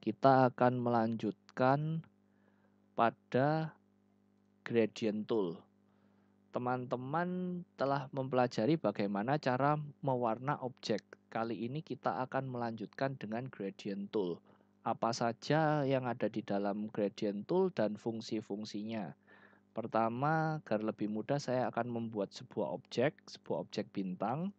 kita akan melanjutkan pada gradient tool. Teman-teman telah mempelajari bagaimana cara mewarna objek. Kali ini kita akan melanjutkan dengan gradient tool. Apa saja yang ada di dalam gradient tool dan fungsi-fungsinya. Pertama, agar lebih mudah saya akan membuat sebuah objek bintang.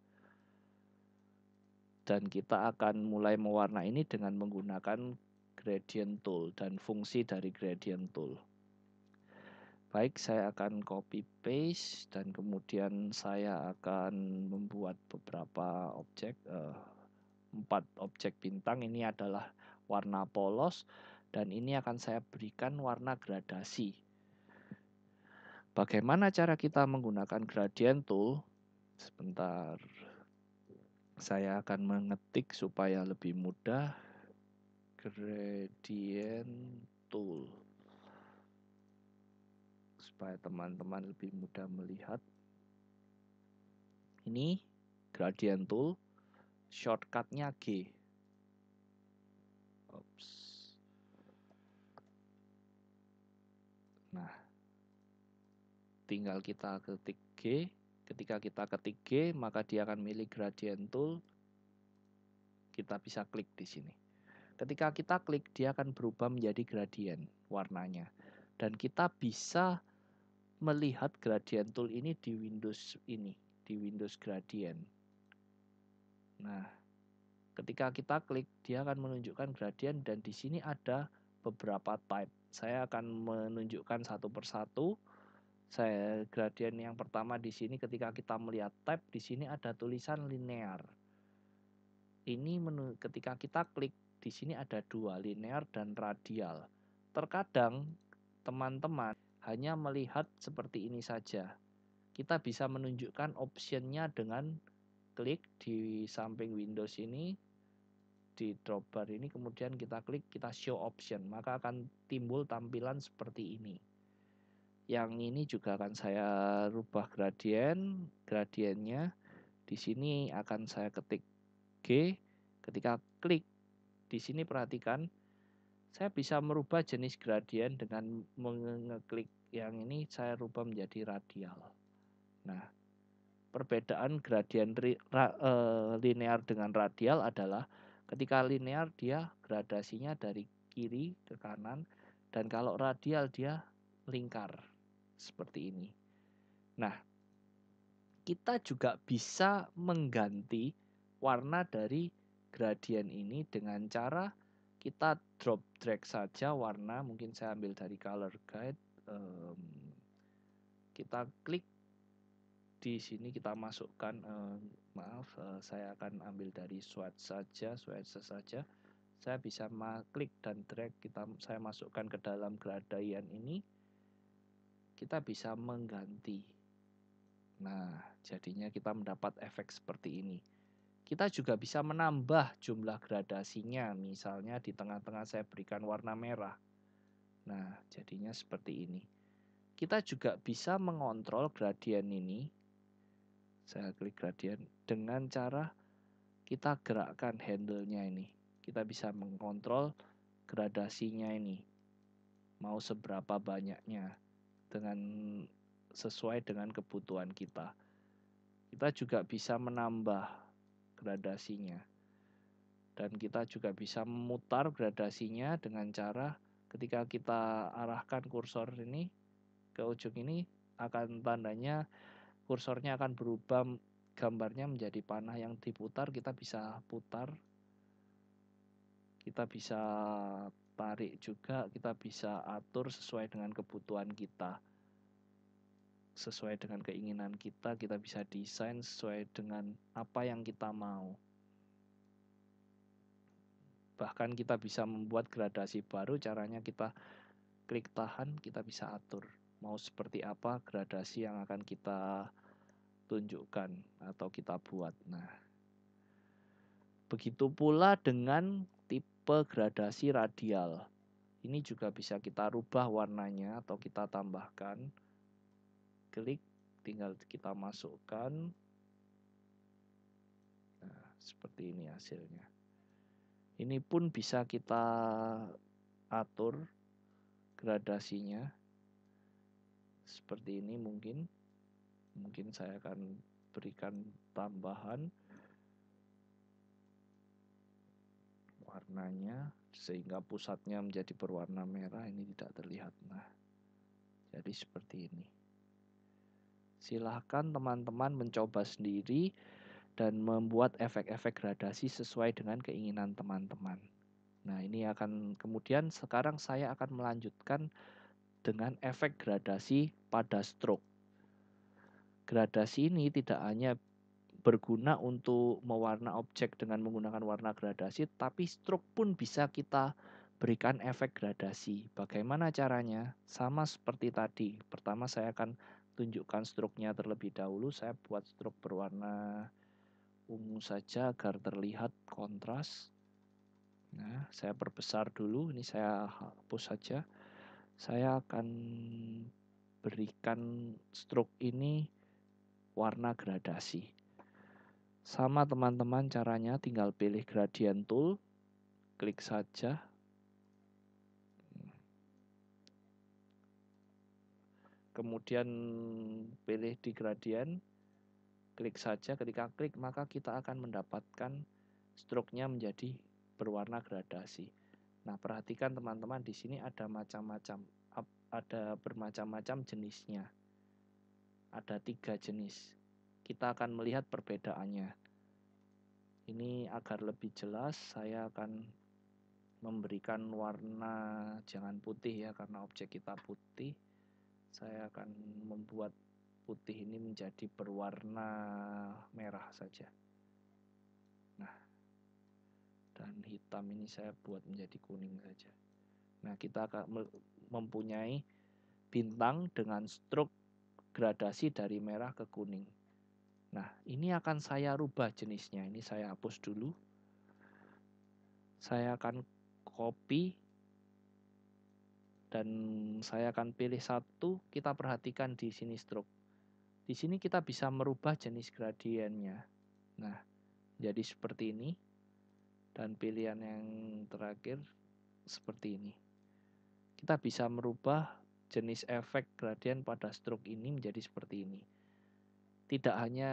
Dan kita akan mulai mewarna ini dengan menggunakan gradient tool dan fungsi dari gradient tool. Baik, saya akan copy paste dan kemudian saya akan membuat beberapa objek, 4 objek bintang. Ini adalah warna polos dan ini akan saya berikan warna gradasi. Bagaimana cara kita menggunakan gradient tool? Sebentar, saya akan mengetik supaya lebih mudah. Gradient tool supaya teman-teman lebih mudah melihat. Ini gradient tool, shortcutnya G. Oops. Nah, tinggal kita ketik G. Ketika kita ketik G, maka dia akan milih gradient tool. Kita bisa klik di sini. Ketika kita klik, dia akan berubah menjadi gradient warnanya. Dan kita bisa melihat gradient tool ini di Windows ini, di Windows Gradient. Nah, ketika kita klik, dia akan menunjukkan gradient dan di sini ada beberapa type. Saya akan menunjukkan satu persatu. Saya gradient yang pertama di sini ketika kita melihat type di sini ada tulisan linear. Ini ketika kita klik di sini ada dua, linear dan radial. Terkadang teman-teman hanya melihat seperti ini saja. Kita bisa menunjukkan optionnya dengan klik di samping Windows ini, di dropbar ini, kemudian kita klik, kita show option, maka akan timbul tampilan seperti ini. Yang ini juga akan saya rubah gradiennya. Di sini akan saya ketik G. Ketika klik di sini perhatikan, saya bisa merubah jenis gradien dengan mengeklik yang ini, saya rubah menjadi radial. Nah, perbedaan gradien linear dengan radial adalah ketika linear dia gradasinya dari kiri ke kanan, dan kalau radial dia lingkar seperti ini. Nah, kita juga bisa mengganti warna dari gradien ini dengan cara kita drop drag saja warna. Mungkin saya ambil dari color guide, kita klik di sini, kita masukkan, saya akan ambil dari swatch saja. Saya bisa klik dan drag, saya masukkan ke dalam gradient ini, kita bisa mengganti. Nah, jadinya kita mendapat efek seperti ini. Kita juga bisa menambah jumlah gradasinya. Misalnya di tengah-tengah saya berikan warna merah. Nah, jadinya seperti ini. Kita juga bisa mengontrol gradien ini. Saya klik gradien dengan cara kita gerakkan handle-nya ini. Kita bisa mengontrol gradasinya ini. Mau seberapa banyaknya dengan sesuai dengan kebutuhan kita. Kita juga bisa menambah gradasinya. Dan kita juga bisa memutar gradasinya dengan cara ketika kita arahkan kursor ini ke ujung ini, akan tandanya kursornya akan berubah, gambarnya menjadi panah yang diputar. Kita bisa putar, kita bisa tarik juga, kita bisa atur sesuai dengan kebutuhan kita, sesuai dengan keinginan kita. Kita bisa desain sesuai dengan apa yang kita mau. Bahkan kita bisa membuat gradasi baru. Caranya kita klik tahan, kita bisa atur mau seperti apa gradasi yang akan kita tunjukkan atau kita buat. Nah, begitu pula dengan tipe gradasi radial. Ini juga bisa kita rubah warnanya atau kita tambahkan. Klik, tinggal kita masukkan. Nah, seperti ini hasilnya. Ini pun bisa kita atur gradasinya seperti ini. Mungkin saya akan berikan tambahan warnanya sehingga pusatnya menjadi berwarna merah, ini tidak terlihat. Nah, jadi seperti ini. Silahkan teman-teman mencoba sendiri dan membuat efek-efek gradasi sesuai dengan keinginan teman-teman. Nah, ini akan kemudian sekarang saya akan melanjutkan dengan efek gradasi pada stroke. Gradasi ini tidak hanya berguna untuk mewarna objek dengan menggunakan warna gradasi, tapi stroke pun bisa kita berikan efek gradasi. Bagaimana caranya? Sama seperti tadi. Pertama saya akan tunjukkan stroke-nya terlebih dahulu. Saya buat stroke berwarna ungu saja agar terlihat kontras. Nah, saya perbesar dulu. Ini saya hapus saja. Saya akan berikan stroke ini warna gradasi. Sama teman-teman caranya, tinggal pilih gradient tool, klik saja. Kemudian pilih di gradient, klik saja. Ketika klik maka kita akan mendapatkan stroke-nya menjadi berwarna gradasi. Nah, perhatikan teman-teman, di sini ada bermacam-macam jenisnya. Ada 3 jenis. Kita akan melihat perbedaannya. Ini agar lebih jelas, saya akan memberikan warna jangan putih ya, karena objek kita putih. Saya akan membuat putih ini menjadi berwarna merah saja. Nah, dan hitam ini saya buat menjadi kuning saja. Nah, kita akan mempunyai bintang dengan stroke gradasi dari merah ke kuning. Nah, ini akan saya rubah jenisnya. Ini saya hapus dulu. Saya akan copy dan saya akan pilih satu. Kita perhatikan di sini stroke. Di sini kita bisa merubah jenis gradiennya. Nah, jadi seperti ini. Dan pilihan yang terakhir seperti ini. Kita bisa merubah jenis efek gradien pada stroke ini menjadi seperti ini. Tidak hanya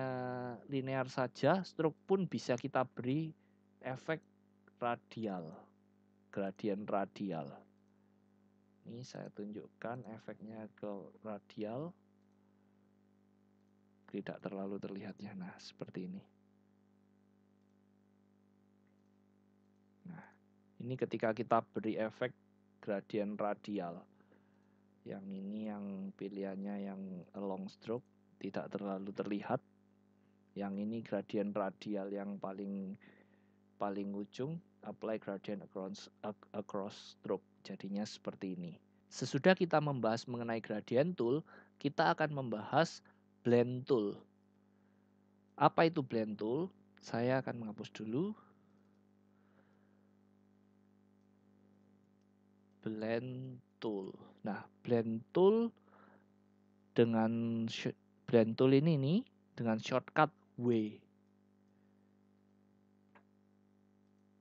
linear saja, stroke pun bisa kita beri efek radial, gradien radial. Ini saya tunjukkan efeknya ke radial. Tidak terlalu terlihat ya. Nah, seperti ini. Nah, ini ketika kita beri efek gradien radial. Yang ini yang pilihannya yang long stroke, tidak terlalu terlihat. Yang ini gradien radial yang paling ujung, apply gradient across stroke. Jadinya seperti ini. Sesudah kita membahas mengenai gradient tool, kita akan membahas blend tool. Apa itu blend tool? Saya akan menghapus dulu. Blend tool. Nah, blend tool dengan blend tool ini nih dengan shortcut W.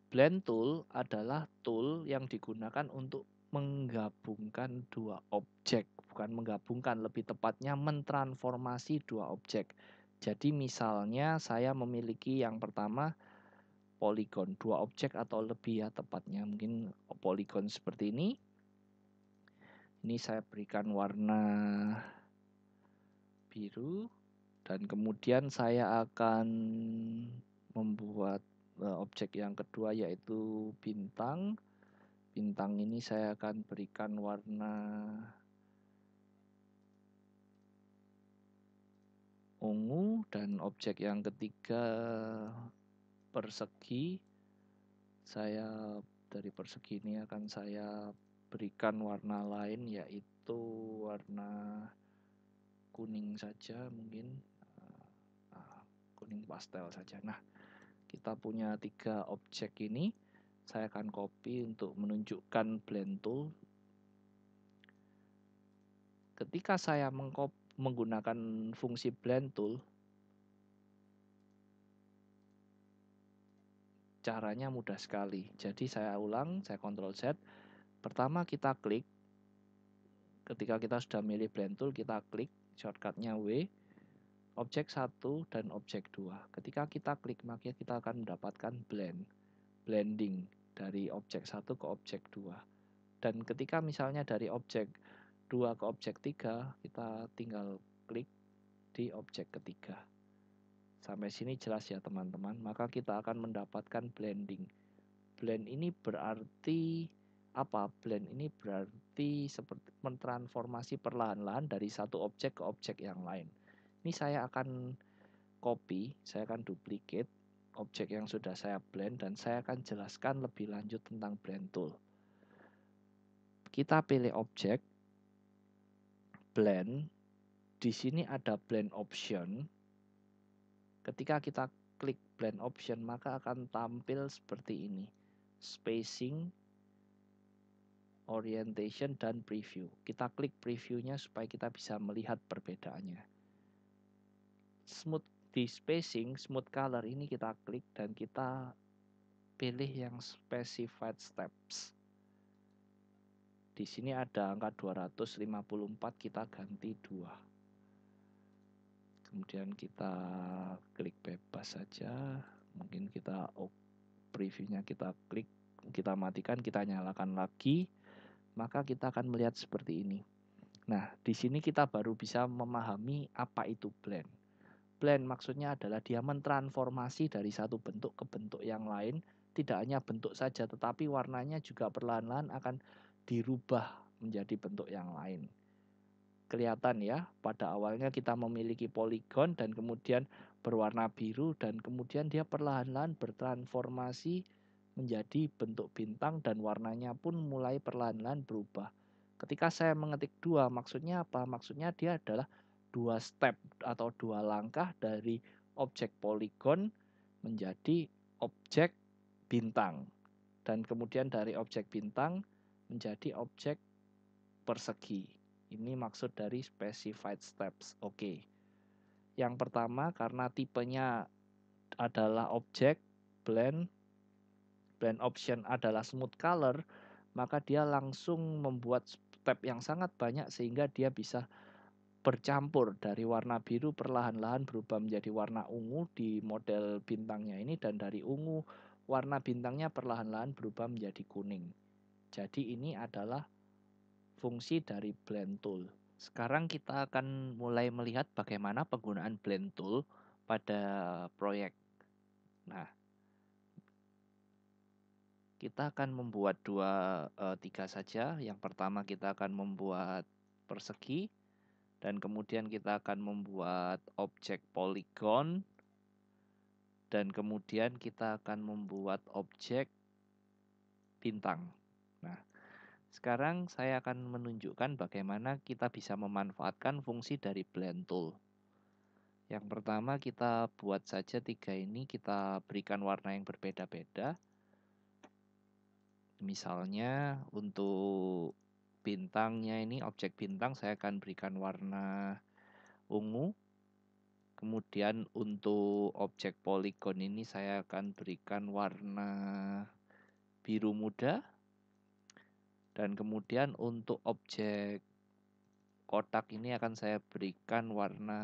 Blend tool adalah tool yang digunakan untuk menggabungkan dua objek, bukan menggabungkan, lebih tepatnya mentransformasi dua objek. Jadi misalnya saya memiliki yang pertama poligon, dua objek atau lebih ya tepatnya, mungkin poligon seperti ini. Ini saya berikan warna biru dan kemudian saya akan membuat objek yang kedua yaitu bintang. Bintang ini saya akan berikan warna ungu dan objek yang ketiga persegi. Saya dari persegi ini akan saya berikan warna lain yaitu warna kuning saja mungkin. Kuning pastel saja. Nah, kita punya 3 objek ini. Saya akan copy untuk menunjukkan blend tool. Ketika saya menggunakan fungsi blend tool, Caranya mudah sekali. Jadi saya ulang, saya Ctrl Z. Pertama kita klik. Ketika kita sudah milih blend tool, kita klik shortcutnya W, objek 1 dan objek 2. Ketika kita klik, maka kita akan mendapatkan blending dari objek 1 ke objek 2. Dan ketika misalnya dari objek 2 ke objek 3, kita tinggal klik di objek ketiga. Sampai sini jelas ya teman-teman. Maka kita akan mendapatkan blending. Blend ini berarti apa? Blend ini berarti seperti mentransformasi perlahan-lahan dari satu objek ke objek yang lain. Ini saya akan copy, saya akan duplicate objek yang sudah saya blend dan saya akan jelaskan lebih lanjut tentang blend tool. Kita pilih objek, blend. Di sini ada blend option. Ketika kita klik blend option, maka akan tampil seperti ini. Spacing, orientation, dan preview. Kita klik previewnya supaya kita bisa melihat perbedaannya. Smooth di spacing, smooth color ini kita klik dan kita pilih yang specified steps. Di sini ada angka 254, kita ganti 2. Kemudian kita klik bebas saja. Mungkin kita previewnya kita klik, kita matikan, kita nyalakan lagi. Maka kita akan melihat seperti ini. Nah, di sini kita baru bisa memahami apa itu blend. Blend maksudnya adalah dia mentransformasi dari satu bentuk ke bentuk yang lain. Tidak hanya bentuk saja, tetapi warnanya juga perlahan-lahan akan dirubah menjadi bentuk yang lain. Kelihatan ya, pada awalnya kita memiliki poligon dan kemudian berwarna biru dan kemudian dia perlahan-lahan bertransformasi menjadi bentuk bintang dan warnanya pun mulai perlahan-lahan berubah. Ketika saya mengetik 2, maksudnya apa? Maksudnya dia adalah 2 step atau 2 langkah dari objek poligon menjadi objek bintang. Dan kemudian dari objek bintang menjadi objek persegi. Ini maksud dari specified steps. Oke. Yang pertama karena tipenya adalah objek, blend option adalah smooth color, maka dia langsung membuat step yang sangat banyak sehingga dia bisa bercampur dari warna biru perlahan-lahan berubah menjadi warna ungu di model bintangnya ini, dan dari ungu warna bintangnya perlahan-lahan berubah menjadi kuning. Jadi ini adalah fungsi dari blend tool. Sekarang kita akan mulai melihat bagaimana penggunaan blend tool pada proyek. Nah, kita akan membuat 3 saja. Yang pertama kita akan membuat persegi, dan kemudian kita akan membuat objek poligon, dan kemudian kita akan membuat objek bintang. Nah, sekarang saya akan menunjukkan bagaimana kita bisa memanfaatkan fungsi dari blend tool. Yang pertama kita buat saja 3 ini, kita berikan warna yang berbeda-beda. Misalnya untuk bintangnya ini, objek bintang saya akan berikan warna ungu. Kemudian untuk objek poligon ini saya akan berikan warna biru muda. Dan kemudian untuk objek kotak ini akan saya berikan warna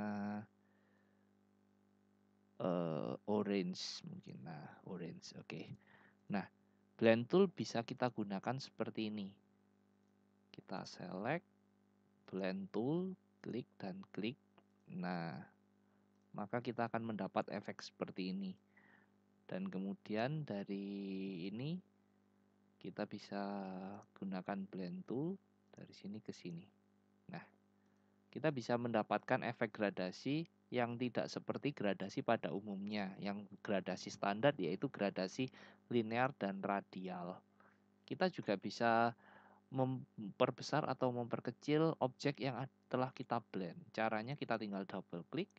orange mungkin. Nah, orange. Oke. Nah, blend tool bisa kita gunakan seperti ini. Kita select blend tool, klik dan klik. Nah, maka kita akan mendapat efek seperti ini. Dan kemudian dari ini kita bisa gunakan blend tool dari sini ke sini. Nah, kita bisa mendapatkan efek gradasi yang tidak seperti gradasi pada umumnya. Yang gradasi standar yaitu gradasi linear dan radial. Kita juga bisa memperbesar atau memperkecil objek yang telah kita blend. Caranya kita tinggal double klik.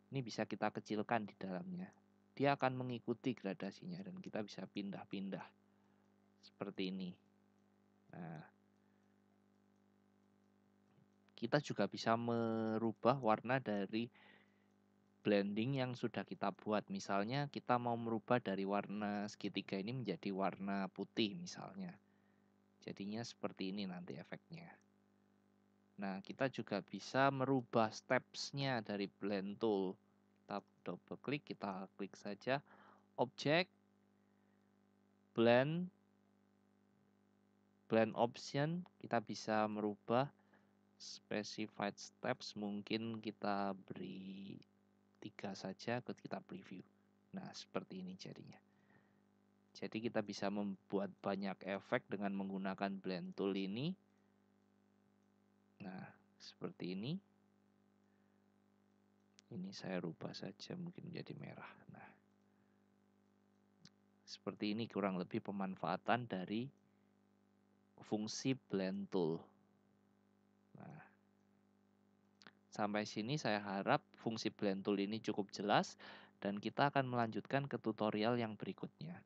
Ini bisa kita kecilkan di dalamnya. Dia akan mengikuti gradasinya dan kita bisa pindah-pindah seperti ini. Nah, kita juga bisa merubah warna dari blending yang sudah kita buat. Misalnya kita mau merubah dari warna segitiga ini menjadi warna putih misalnya. Jadinya seperti ini nanti efeknya. Nah, kita juga bisa merubah steps-nya dari blend tool. Kita double klik, kita klik saja object, blend option, kita bisa merubah specified steps, mungkin kita beri 3 saja, kita preview. Nah, seperti ini jadinya. Jadi kita bisa membuat banyak efek dengan menggunakan blend tool ini. Nah, seperti ini. Ini saya rubah saja mungkin menjadi merah. Nah, seperti ini kurang lebih pemanfaatan dari fungsi blend tool. Nah, sampai sini saya harap fungsi blend tool ini cukup jelas dan kita akan melanjutkan ke tutorial yang berikutnya.